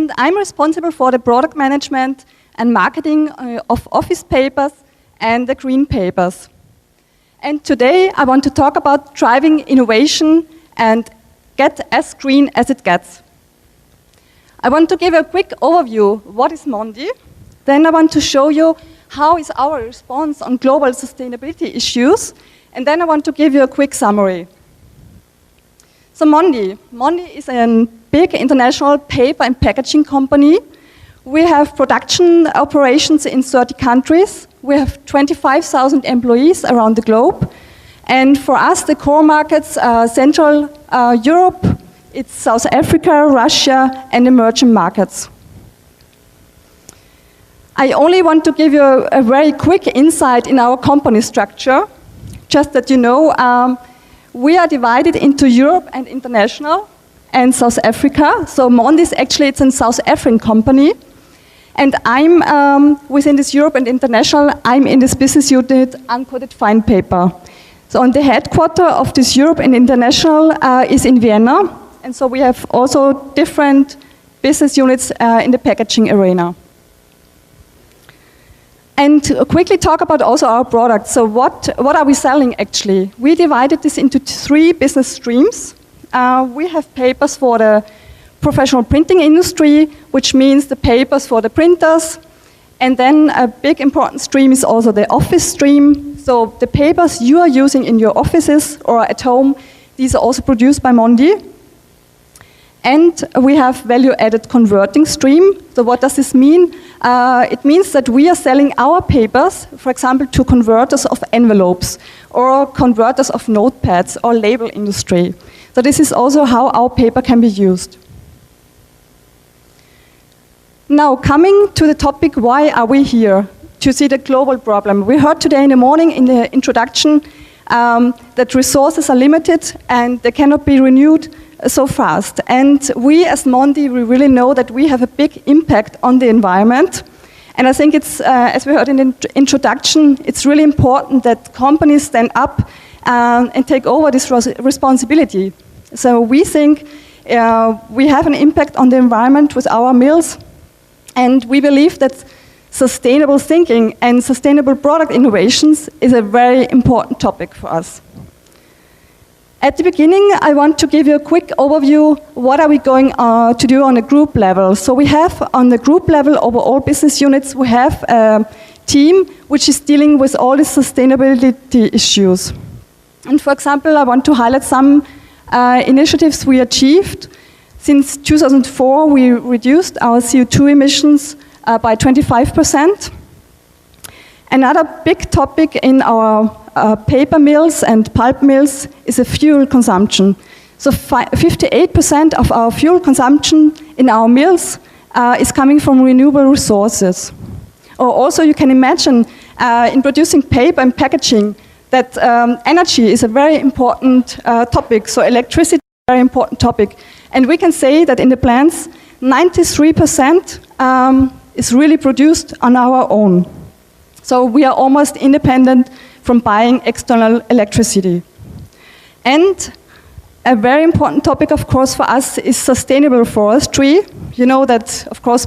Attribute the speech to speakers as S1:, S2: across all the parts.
S1: And I'm responsible for the product management and marketing of office papers and the green papers. And today I want to talk about driving innovation and get as green as it gets. I want to give a quick overview. What is Mondi? Then I want to show you how is our response on global sustainability issues. And then I want to give you a quick summary. So Mondi is a big international paper and packaging company. We have production operations in 30 countries. We have 25,000 employees around the globe. And for us, the core markets are Central Europe, it's South Africa, Russia, and emerging markets. I only want to give you a very quick insight in our company structure, just that you know. We are divided into Europe and international and South Africa. So Mondi is actually, it's a South African company. And I'm within this Europe and international, I'm in this business unit, uncoated fine paper. So on the headquarter of this Europe and international is in Vienna. And so we have also different business units in the packaging arena. And quickly talk about also our products. So what are we selling actually? We divided this into 3 business streams. We have papers for the professional printing industry, which means the papers for the printers. And then a big important stream is also the office stream. So the papers you are using in your offices or at home, these are also produced by Mondi. And we have value-added converting stream. So what does this mean? It means that we are selling our papers, for example, to converters of envelopes or converters of notepads or label industry. So this is also how our paper can be used. Now, coming to the topic, why are we here? To see the global problem. We heard today in the morning in the introduction that resources are limited and they cannot be renewed so fast. And we as Mondi, we really know that we have a big impact on the environment. And I think it's, as we heard in the introduction, it's really important that companies stand up and take over this responsibility. So we think we have an impact on the environment with our mills. And we believe that sustainable thinking and sustainable product innovations is a very important topic for us. At the beginning, I want to give you a quick overview, what are we going to do on a group level. So we have on the group level over all business units, we have a team which is dealing with all the sustainability issues. And for example, I want to highlight some initiatives we achieved. Since 2004, we reduced our CO2 emissions by 25%. Another big topic in our paper mills and pulp mills is a fuel consumption. So 58% of our fuel consumption in our mills is coming from renewable resources. Or also you can imagine in producing paper and packaging that energy is a very important topic. So electricity is a very important topic. And we can say that in the plants, 93% is really produced on our own. So we are almost independent from buying external electricity. And a very important topic, of course, for us is sustainable forestry. You know that, of course,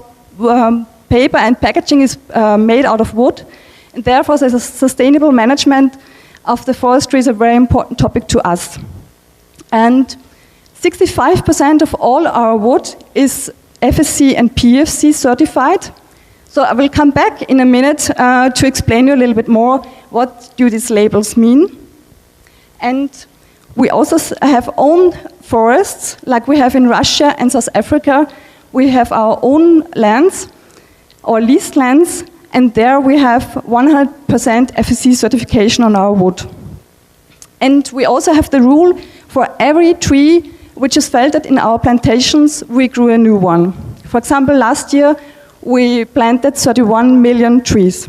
S1: paper and packaging is made out of wood. And therefore, the sustainable management of the forestry is a very important topic to us. And 65% of all our wood is FSC and PEFC certified. So I will come back in a minute to explain you a little bit more what do these labels mean. And we also have own forests, like we have in Russia and South Africa. We have our own lands, or leased lands, and there we have 100% FSC certification on our wood. And we also have the rule for every tree which is felled in our plantations, we grew a new one. For example, last year, we planted 31 million trees.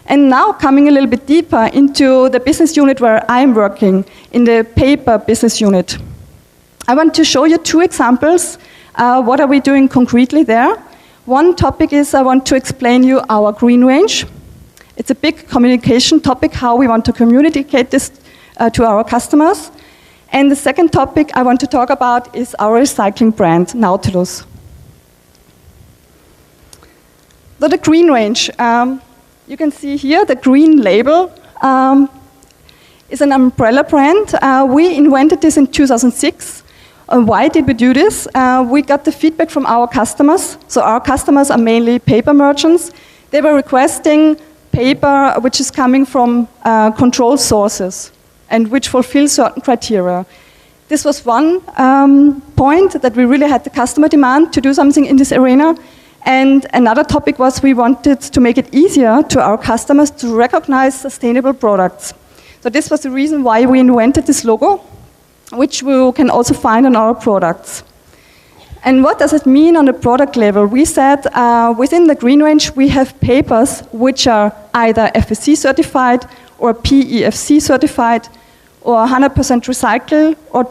S1: And now coming a little bit deeper into the business unit where I'm working, in the paper business unit. I want to show you 2 examples. What are we doing concretely there? One topic is I want to explain you our green range. It's a big communication topic, how we want to communicate this to our customers. And the second topic I want to talk about is our recycling brand, Nautilus. So the green range, you can see here the green label is an umbrella brand. We invented this in 2006. Why did we do this? We got the feedback from our customers. So our customers are mainly paper merchants. They were requesting paper which is coming from controlled sources and which fulfills certain criteria. This was one point that we really had the customer demand to do something in this arena. And another topic was we wanted to make it easier to our customers to recognize sustainable products. So this was the reason why we invented this logo, which we can also find on our products. And what does it mean on the product level? We said within the green range we have papers which are either FSC certified or PEFC certified or 100% recycled or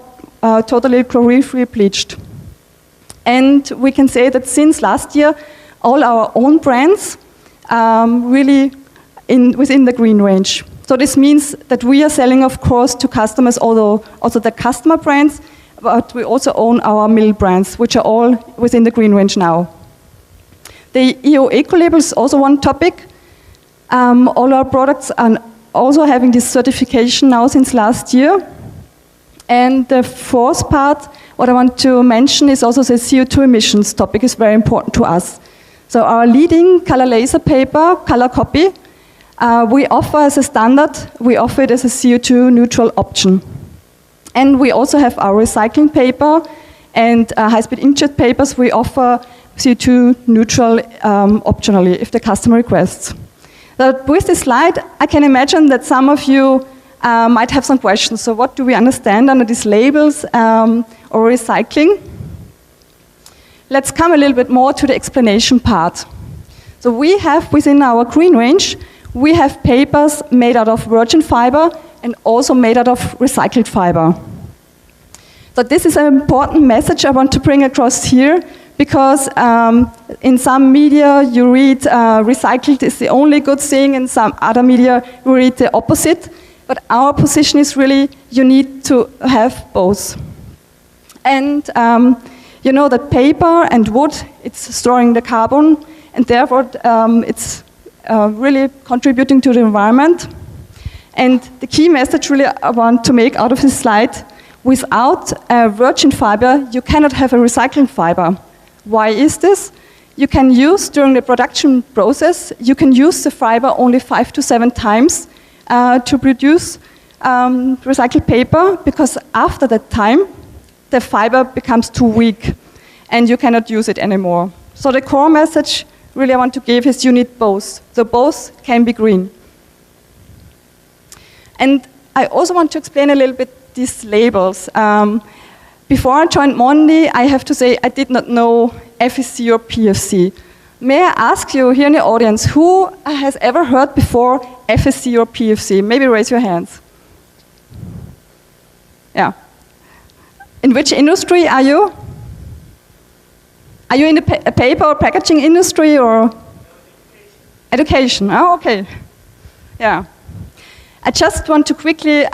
S1: totally chlorine-free bleached. And we can say that since last year all our own brands really within the green range. So this means that we are selling, of course, to customers, although also the customer brands, but we also own our mill brands, which are all within the green range now. The EU Eco-label is also one topic. All our products are also having this certification now since last year. And the fourth part, what I want to mention is also the CO2 emissions topic is very important to us. So our leading color laser paper, color copy, we offer as a standard, we offer it as a CO2 neutral option. And we also have our recycling paper and high-speed inkjet papers, we offer CO2 neutral optionally if the customer requests. But with this slide, I can imagine that some of you might have some questions. So what do we understand under these labels or recycling? Let's come a little bit more to the explanation part. So we have within our green range, we have papers made out of virgin fiber and also made out of recycled fiber. So this is an important message I want to bring across here because in some media you read recycled is the only good thing, in some other media you read the opposite. But our position is really you need to have both. And you know that paper and wood, it's storing the carbon and therefore it's really contributing to the environment. And the key message really I want to make out of this slide, without a virgin fiber, you cannot have a recycling fiber. Why is this? You can use, during the production process, you can use the fiber only 5 to 7 times to produce recycled paper, because after that time, the fiber becomes too weak and you cannot use it anymore. So the core message really I want to give is you need both. So both can be green. And I also want to explain a little bit these labels. Before I joined Mondi, I have to say I did not know FSC or PFC. May I ask you here in the audience, who has ever heard before FSC or PFC? Maybe raise your hands. Yeah. In which industry are you? Are you in the paper or packaging industry or? Education. Oh, okay. Yeah. I just want to quickly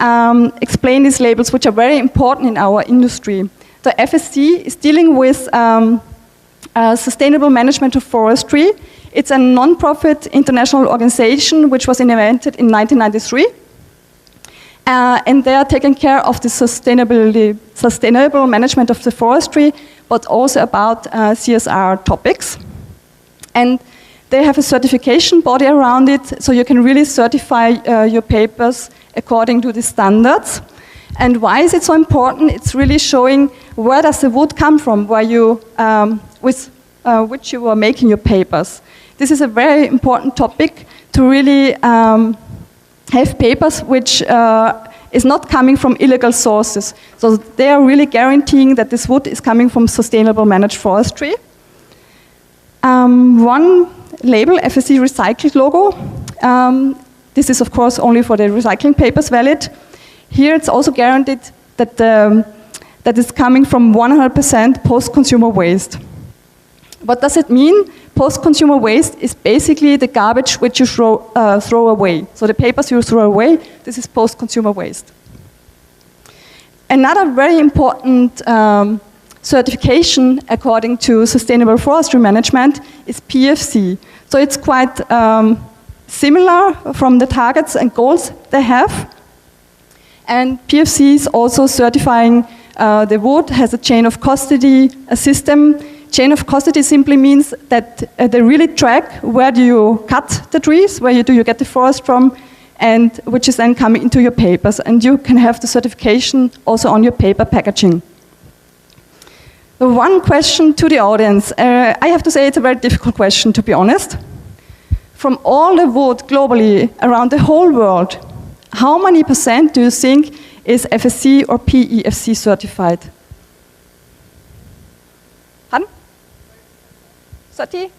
S1: explain these labels, which are very important in our industry. The FSC is dealing with sustainable management of forestry. It's a non-profit international organization which was invented in 1993. And they are taking care of the sustainable management of the forestry, but also about CSR topics. And they have a certification body around it, so you can really certify your papers according to the standards. And why is it so important? It's really showing where does the wood come from, where you, with which you are making your papers. This is a very important topic to really have papers which is not coming from illegal sources. So they are really guaranteeing that this wood is coming from sustainable managed forestry. One label, FSC recycled logo. This is of course only for the recycling papers valid. Here it's also guaranteed that that is coming from 100% post-consumer waste. What does it mean? Post-consumer waste is basically the garbage which you throw away. So the papers you throw away, this is post-consumer waste. Another very important certification according to sustainable forestry management is PEFC. So it's quite similar from the targets and goals they have. And PEFC is also certifying the wood has a chain of custody system. Chain of custody simply means that they really track where do you cut the trees, where do you get the forest from, and which is then coming into your papers. And you can have the certification also on your paper packaging. The one question to the audience, I have to say it's a very difficult question, to be honest. From all the wood globally around the whole world, how many % do you think is FSC or PEFC certified? 30?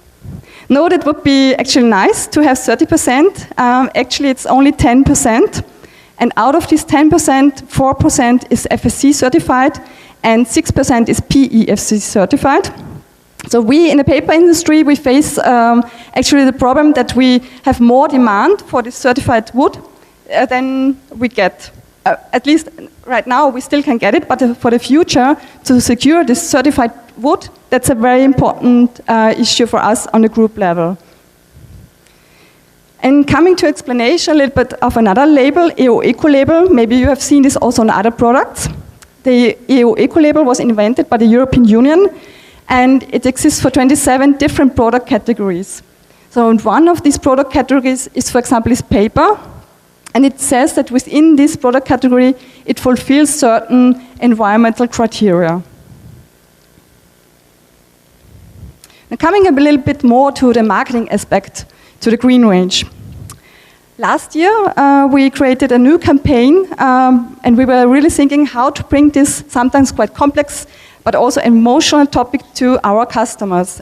S1: No, that would be actually nice to have 30%. Actually, it's only 10%. And out of this 10%, 4% is FSC certified and 6% is PEFC certified. So we in the paper industry, we face actually the problem that we have more demand for this certified wood than we get. At least right now, we still can get it, but for the future, to secure this certified wood, that's a very important issue for us on the group level. And coming to explanation a little bit of another label, EO Eco label, maybe you have seen this also on other products. The EO Eco label was invented by the European Union, and it exists for 27 different product categories. So one of these product categories is, for example, is paper. And it says that within this product category, it fulfills certain environmental criteria. Now coming a little bit more to the marketing aspect, to the green range. Last year, we created a new campaign, and we were really thinking how to bring this sometimes quite complex, but also emotional topic to our customers.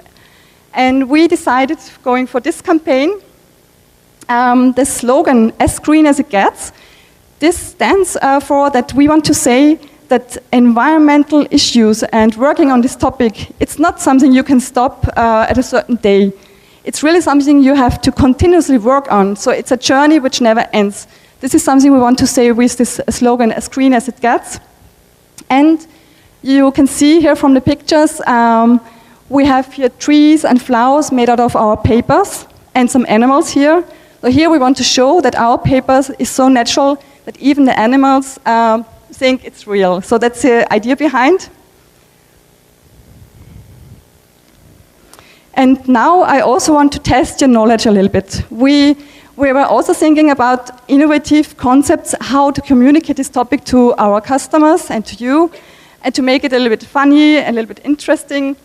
S1: And we decided, going for this campaign, the slogan, as green as it gets, this stands for that we want to say that environmental issues and working on this topic, it's not something you can stop at a certain day. It's really something you have to continuously work on. So it's a journey which never ends. This is something we want to say with this slogan, as green as it gets. And you can see here from the pictures, we have here trees and flowers made out of our papers and some animals here. So here we want to show that our papers is so natural that even the animals think it's real. So that's the idea behind. And now I also want to test your knowledge a little bit. We were also thinking about innovative concepts, how to communicate this topic to our customers and to you, and to make it a little bit funny, a little bit interesting.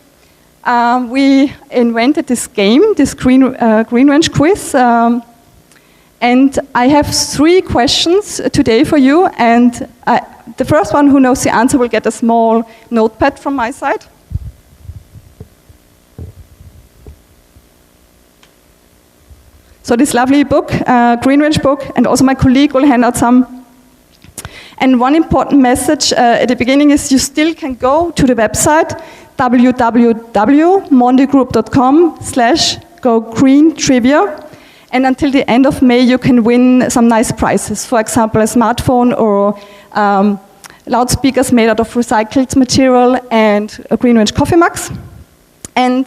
S1: We invented this game, this Green Range quiz. And I have 3 questions today for you, and the first one who knows the answer will get a small notepad from my side. So this lovely book, Green Range book, and also my colleague will hand out some. And one important message at the beginning is you still can go to the website www.mondigroup.com/go-green-trivia. And until the end of May, you can win some nice prizes. For example, a smartphone or loudspeakers made out of recycled material and a Green Range coffee mugs. And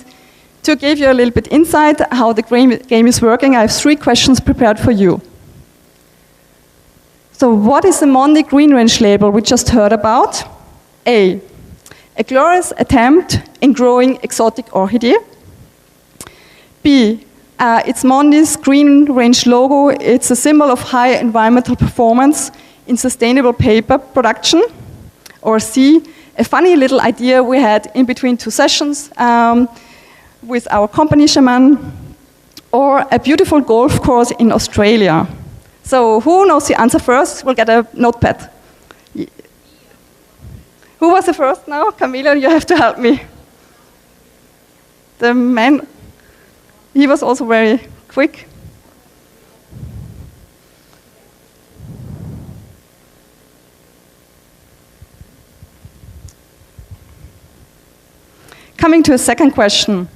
S1: to give you a little bit insight how the game is working, I have 3 questions prepared for you. So what is the Mondi Green Range label we just heard about? A glorious attempt in growing exotic orchidea. B, it's Mondi's Green Range logo. It's a symbol of high environmental performance in sustainable paper production. Or C, a funny little idea we had in between 2 sessions with our company shaman. Or a beautiful golf course in Australia. So who knows the answer first will get a notepad. Who was the first now? Camilla, you have to help me. The man. He was also very quick. Coming to a second question.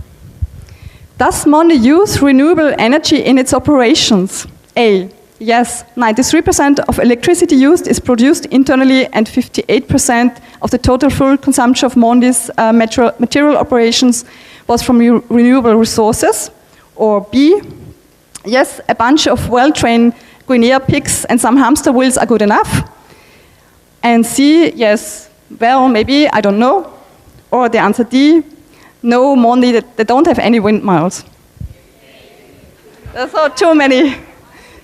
S1: Does Mondi use renewable energy in its operations? A, Yes, 93% of electricity used is produced internally, and 58% of the total fuel consumption of Mondi's material operations was from renewable resources. Or B, yes, a bunch of well-trained guinea pigs and some hamster wheels are good enough. And C, yes, well, maybe, I don't know. Or the answer D, no, Mondi, they don't have any windmills. There's not too many.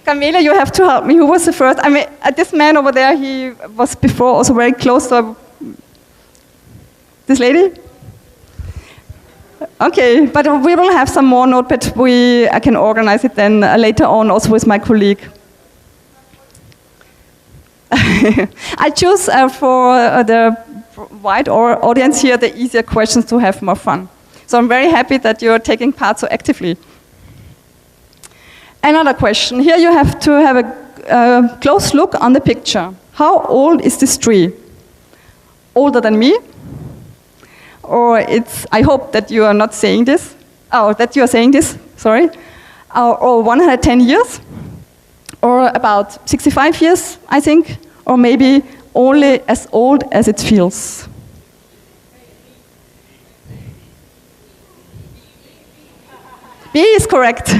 S1: Camilla, you have to help me. Who was the first? I mean, this man over there, he was before also very close to this lady? Okay, but we will have some more notepad. I can organize it then later on also with my colleague. I choose for the wide audience here the easier questions to have more fun. So I'm very happy that you're taking part so actively. Another question. Here you have to have a close look on the picture. How old is this tree? Older than me? Or I hope that you are not saying this. Oh, that you are saying this, sorry. Or 110 years? Or about 65 years, I think? Or maybe only as old as it feels? B is correct.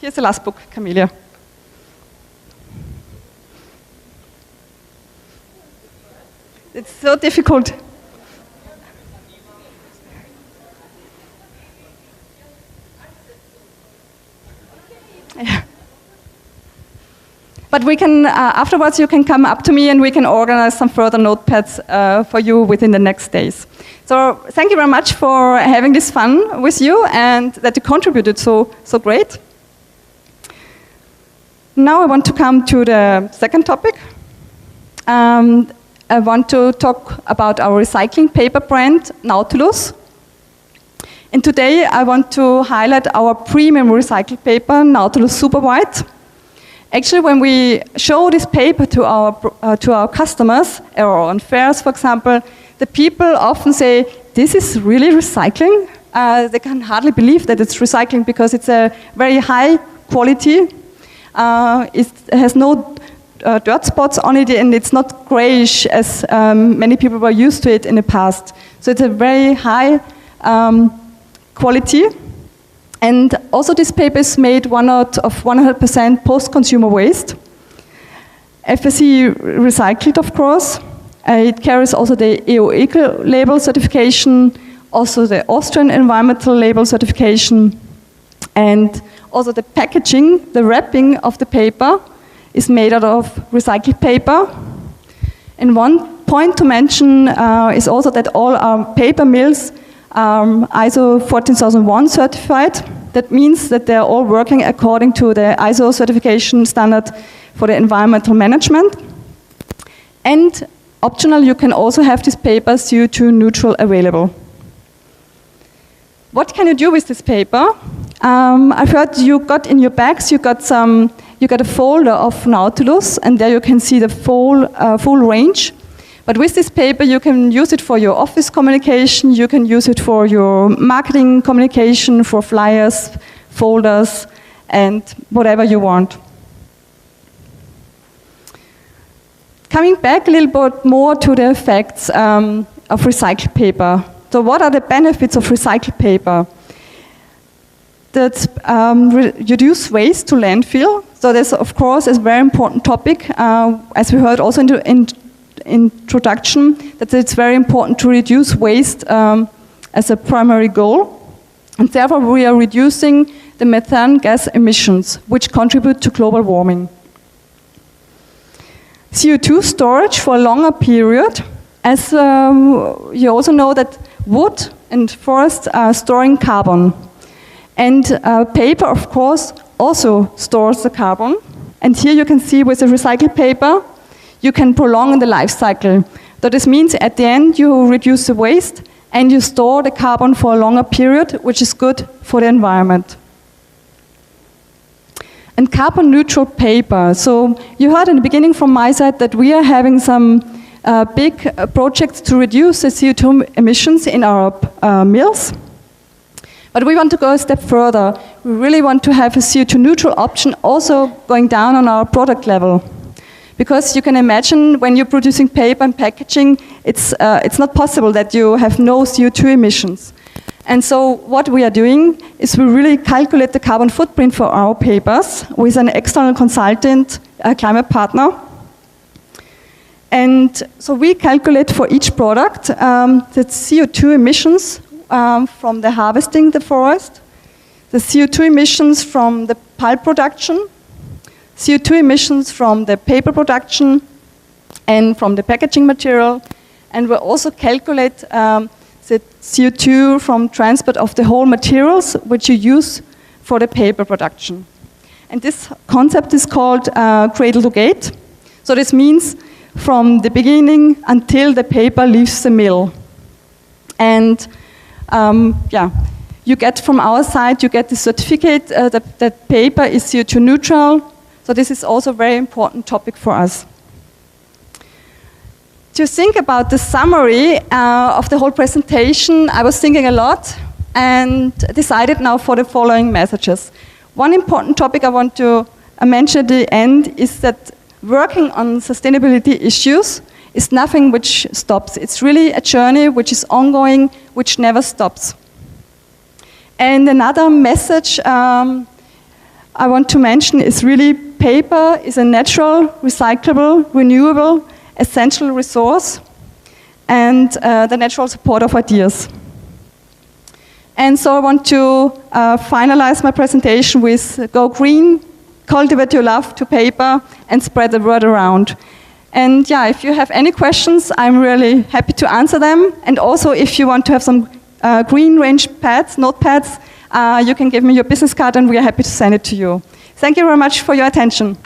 S1: Here's the last book, Camilla. It's so difficult. Yeah. But we can, afterwards you can come up to me and we can organize some further notepads for you within the next days. So thank you very much for having this fun with you and that you contributed so great. Now I want to come to the second topic. I want to talk about our recycling paper brand, Nautilus. And today I want to highlight our premium recycled paper, Nautilus Super White. Actually, when we show this paper to our customers, or on fairs, for example, the people often say, "This is really recycling?" They can hardly believe that it's recycling because it's a very high quality. It has no dirt spots on it, and it's not grayish as many people were used to it in the past. So it's a very high quality. And also this paper is made out of 100% post-consumer waste. FSC recycled, of course. It carries also the EU Eco Label certification, also the Austrian Environmental Label certification, and also the packaging, the wrapping of the paper is made out of recycled paper. And one point to mention is also that all our paper mills ISO 14001 certified. That means that they're all working according to the ISO certification standard for the environmental management. And optional, you can also have this paper CO2 neutral available. What can you do with this paper? I've heard you got in your bags, you got a folder of Nautilus, and there you can see the full range. But with this paper, you can use it for your office communication, you can use it for your marketing communication, for flyers, folders, and whatever you want. Coming back a little bit more to the effects of recycled paper. So what are the benefits of recycled paper? That reduce waste to landfill. So this, of course, is a very important topic, as we heard also in introduction, that it's very important to reduce waste as a primary goal. And therefore, we are reducing the methane gas emissions, which contribute to global warming. CO2 storage for a longer period, as you also know that wood and forest are storing carbon. And paper, of course, also stores the carbon. And here you can see with the recycled paper, you can prolong the life cycle. So this means at the end you reduce the waste and you store the carbon for a longer period, which is good for the environment. And carbon neutral paper. So you heard in the beginning from my side that we are having some big projects to reduce the CO2 emissions in our mills. But we want to go a step further. We really want to have a CO2 neutral option also going down on our product level. Because you can imagine when you're producing paper and packaging, it's not possible that you have no CO2 emissions. And so what we are doing is we really calculate the carbon footprint for our papers with an external consultant, a climate partner. And so we calculate for each product the CO2 emissions from the harvesting the forest, the CO2 emissions from the pulp production, CO2 emissions from the paper production and from the packaging material, and we also calculate the CO2 from transport of the whole materials which you use for the paper production. And this concept is called cradle to gate. So this means from the beginning until the paper leaves the mill. And you get from our side, you get the certificate that paper is CO2 neutral. So this is also a very important topic for us. To think about the summary of the whole presentation, I was thinking a lot and decided now for the following messages. One important topic I want to mention at the end is that working on sustainability issues is nothing which stops. It's really a journey which is ongoing, which never stops. And another message I want to mention is really paper is a natural, recyclable, renewable, essential resource and the natural support of ideas. And so I want to finalize my presentation with go green, cultivate your love to paper and spread the word around. And yeah, if you have any questions, I'm really happy to answer them. And also if you want to have some green range pads, notepads, you can give me your business card and we are happy to send it to you. Thank you very much for your attention.